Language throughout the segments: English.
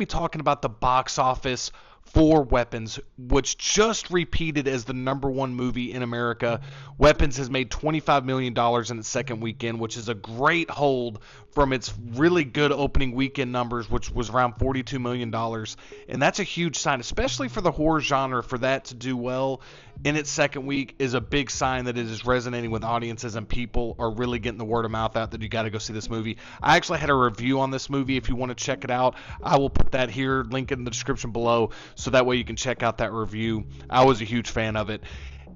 talking about the box office for Weapons, which just repeated as the #1 movie in America. Weapons has made $25 million in its second weekend, which is a great hold from its really good opening weekend numbers, which was around $42 million. And that's a huge sign, especially for the horror genre. For that to do well in its second week is a big sign that it is resonating with audiences and people are really getting the word of mouth out that you got to go see this movie. I actually had a review on this movie. If you want to check it out, I will put that here, link in the description below, so that way you can check out that review. I was a huge fan of it.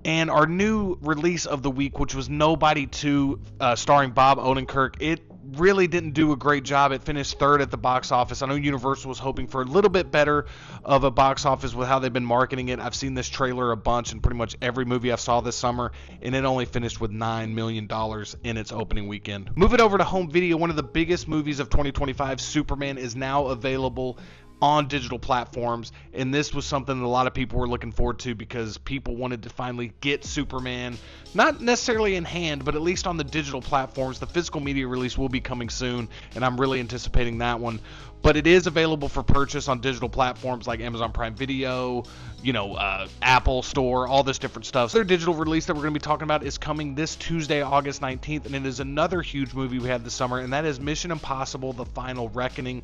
And our new release of the week, which was Nobody 2, starring Bob Odenkirk, it really didn't do a great job. It finished third at the box office. I know Universal was hoping for a little bit better of a box office with how they've been marketing it. I've seen this trailer a bunch in pretty much every movie I saw this summer, and it only finished with $9 million in its opening weekend. Moving over to home video, one of the biggest movies of 2025, Superman, is now available on digital platforms, and this was something that a lot of people were looking forward to because people wanted to finally get Superman, not necessarily in hand, but at least on the digital platforms. The physical media release will be coming soon, and I'm really anticipating that one. But it is available for purchase on digital platforms like Amazon Prime Video, Apple Store, all this different stuff. Their digital release that we're going to be talking about is coming this Tuesday, August 19th, and it is another huge movie we had this summer, and that is Mission Impossible: The Final Reckoning.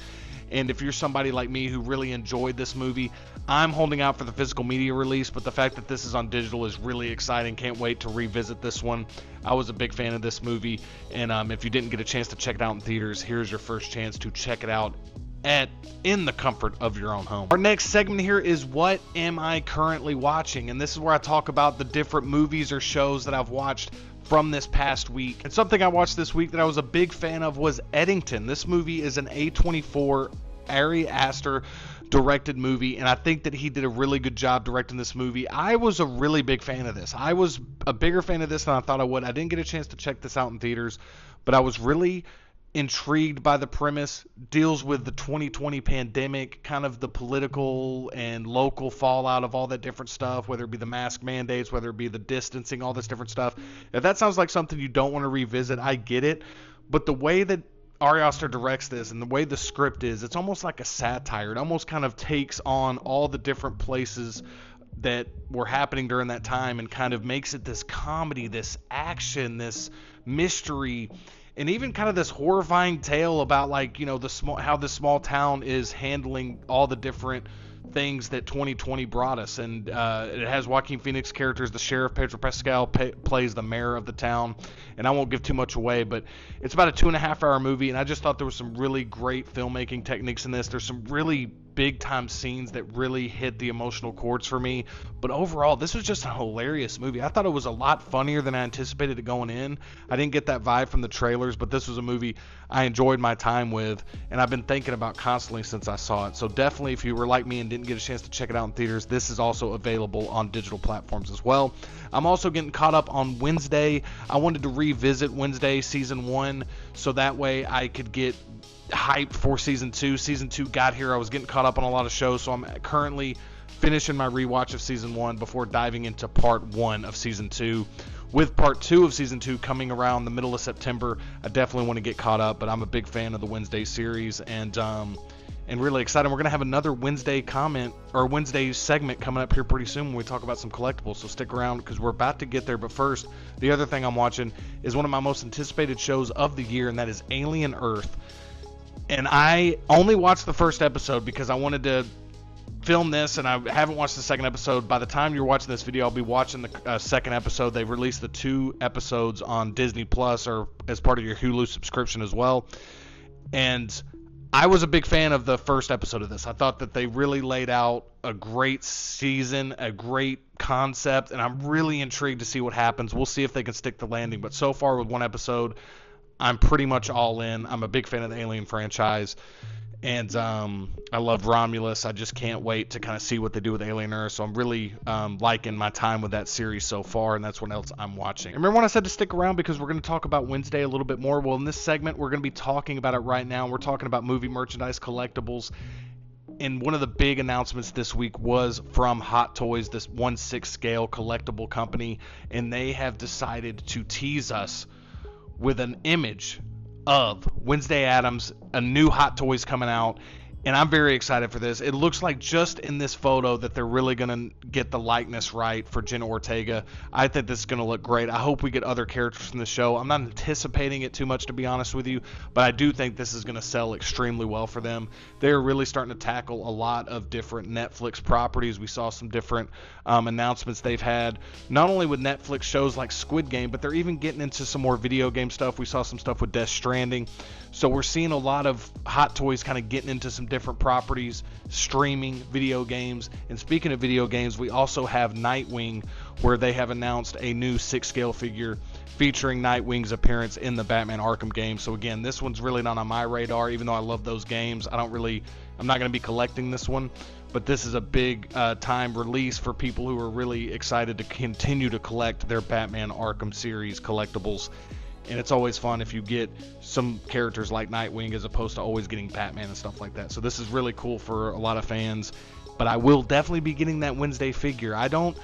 And if you're somebody like me who really enjoyed this movie, I'm holding out for the physical media release, but the fact that this is on digital is really exciting. Can't wait to revisit this one. I was a big fan of this movie, and if you didn't get a chance to check it out in theaters, here's your first chance to check it out in the comfort of your own home. Our next segment here is What Am I Currently Watching? And this is where I talk about the different movies or shows that I've watched from this past week. And something I watched this week that I was a big fan of was Eddington. This movie is an A24 Ari Aster directed movie, and I think that he did a really good job directing this movie. I was a really big fan of this. I was a bigger fan of this than I thought I would. I didn't get a chance to check this out in theaters, but I was really intrigued by the premise. Deals with the 2020 pandemic, kind of the political and local fallout of all that different stuff, whether it be the mask mandates, whether it be the distancing, all this different stuff. If that sounds like something you don't want to revisit, I get it, but the way that Ari Aster directs this and the way the script is, it's almost like a satire. It almost kind of takes on all the different places that were happening during that time and kind of makes it this comedy, this action, this mystery, and even kind of this horrifying tale about how the small town is handling all the different things that 2020 brought us. And it has Joaquin Phoenix characters. The sheriff, Pedro Pascal, plays the mayor of the town, and I won't give too much away, but it's about a 2.5-hour movie, and I just thought there was some really great filmmaking techniques in this. There's some really big time scenes that really hit the emotional chords for me, but overall this was just a hilarious movie. I thought it was a lot funnier than I anticipated it going in. I didn't get that vibe from the trailers, but this was a movie I enjoyed my time with, and I've been thinking about constantly since I saw it. So definitely, if you were like me and didn't get a chance to check it out in theaters, this is also available on digital platforms as well. I'm also getting caught up on Wednesday. I wanted to revisit Wednesday season 1 so that way I could get hyped for season 2. Season 2 got here. I was getting caught up on a lot of shows, so I'm currently finishing my rewatch of season 1 before diving into part 1 of season 2. With part 2 of season 2 coming around the middle of September, I definitely want to get caught up, but I'm a big fan of the Wednesday series, and really excited. We're going to have another Wednesday segment coming up here pretty soon when we talk about some collectibles, so stick around because we're about to get there. But first, the other thing I'm watching is one of my most anticipated shows of the year, and that is Alien Earth. And I only watched the first episode because I wanted to film this, and I haven't watched the second episode. By the time you're watching this video, I'll be watching the second episode. They've released the 2 episodes on Disney Plus or as part of your Hulu subscription as well. And I was a big fan of the first episode of this. I thought that they really laid out a great season, a great concept, and I'm really intrigued to see what happens. We'll see if they can stick the landing. But so far with one episode, I'm pretty much all in. I'm a big fan of the Alien franchise, and I love Romulus. I just can't wait to kind of see what they do with Alien Earth, so I'm really liking my time with that series so far, and that's what else I'm watching. Remember when I said to stick around because we're going to talk about Wednesday a little bit more? Well, in this segment, we're going to be talking about it right now. We're talking about movie merchandise, collectibles, and one of the big announcements this week was from Hot Toys, this 1/6 scale collectible company, and they have decided to tease us with an image of Wednesday Addams, a new Hot Toys coming out, And I'm very excited for this. It looks like just in this photo that they're really going to get the likeness right for Jenna Ortega. I think this is going to look great. I hope we get other characters from the show. I'm not anticipating it too much, to be honest with you, but I do think this is going to sell extremely well for them. They're really starting to tackle a lot of different Netflix properties. We saw some different announcements they've had, not only with Netflix shows like Squid Game, but they're even getting into some more video game stuff. We saw some stuff with Death Stranding. So we're seeing a lot of Hot Toys kind of getting into some different properties, streaming video games. And speaking of video games, we also have Nightwing, where they have announced a new 6-scale figure featuring Nightwing's appearance in the Batman Arkham game. So again, this one's really not on my radar, even though I love those games. I'm not going to be collecting this one, but this is a big time release for people who are really excited to continue to collect their Batman Arkham series collectibles. And it's always fun if you get some characters like Nightwing as opposed to always getting Batman and stuff like that. So this is really cool for a lot of fans. But I will definitely be getting that Wednesday figure. I don't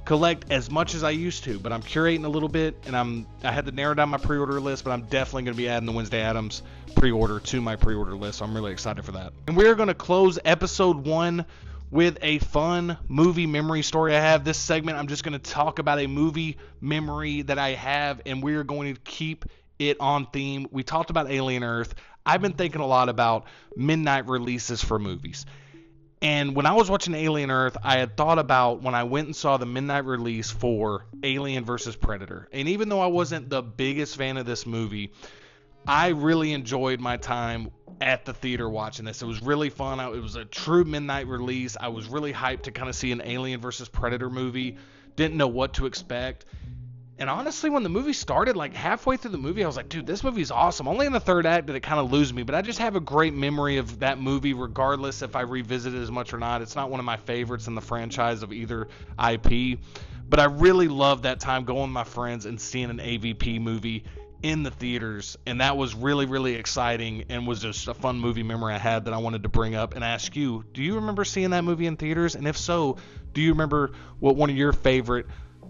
collect as much as I used to, but I'm curating a little bit, and I had to narrow down my pre-order list, but I'm definitely going to be adding the Wednesday Addams pre-order to my pre-order list. So I'm really excited for that. And we're going to close episode 1 with a fun movie memory story I have. This segment, I'm just going to talk about a movie memory that I have, and we're going to keep it on theme. We talked about Alien Earth. I've been thinking a lot about midnight releases for movies. And when I was watching Alien Earth, I had thought about when I went and saw the midnight release for Alien vs. Predator. And even though I wasn't the biggest fan of this movie, I really enjoyed my time at the theater watching this. It was really fun. It was a true midnight release. I was really hyped to kind of see an Alien vs. Predator movie. Didn't know what to expect. And honestly, when the movie started, like halfway through the movie, I was like, dude, this movie's awesome. Only in the third act did it kind of lose me. But I just have a great memory of that movie, regardless if I revisit it as much or not. It's not one of my favorites in the franchise of either IP. But I really loved that time going with my friends and seeing an AVP movie in the theaters, and that was really, really exciting and was just a fun movie memory I had that I wanted to bring up and ask you, do you remember seeing that movie in theaters? And if so, do you remember what one of your favorite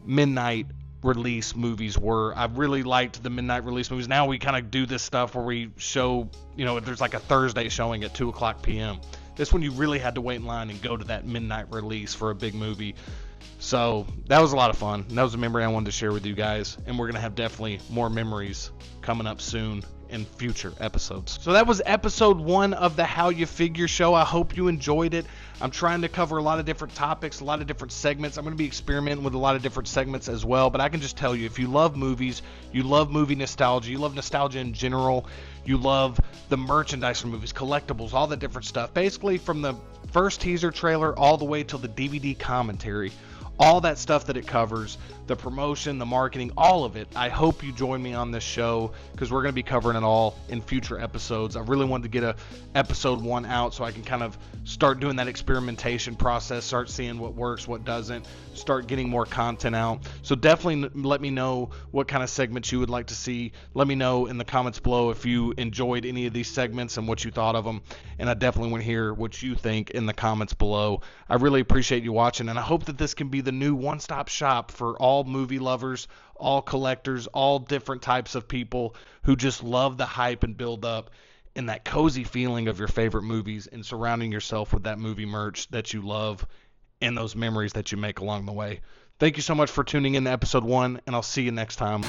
midnight release movies were? I really liked the midnight release movies. Now we kind of do this stuff where we show, there's like a Thursday showing at 2 o'clock p.m. This one you really had to wait in line and go to that midnight release for a big movie. So that was a lot of fun. That was a memory I wanted to share with you guys. And we're going to have definitely more memories coming up soon in future episodes. So that was episode 1 of the How You Figure show. I hope you enjoyed it. I'm trying to cover a lot of different topics, a lot of different segments. I'm going to be experimenting with a lot of different segments as well. But I can just tell you, if you love movies, you love movie nostalgia, you love nostalgia in general, you love the merchandise from movies, collectibles, all the different stuff. Basically from the first teaser trailer all the way till the DVD commentary, all that stuff that it covers, the promotion, the marketing, all of it. I hope you join me on this show because we're going to be covering it all in future episodes. I really wanted to get episode 1 out so I can kind of start doing that experimentation process, start seeing what works, what doesn't, start getting more content out. So definitely let me know what kind of segments you would like to see. Let me know in the comments below if you enjoyed any of these segments and what you thought of them. And I definitely want to hear what you think in the comments below. I really appreciate you watching, and I hope that this can be the new one-stop shop for all movie lovers, all collectors, all different types of people who just love the hype and build up and that cozy feeling of your favorite movies and surrounding yourself with that movie merch that you love and those memories that you make along the way. Thank you so much for tuning in to episode 1, and I'll see you next time.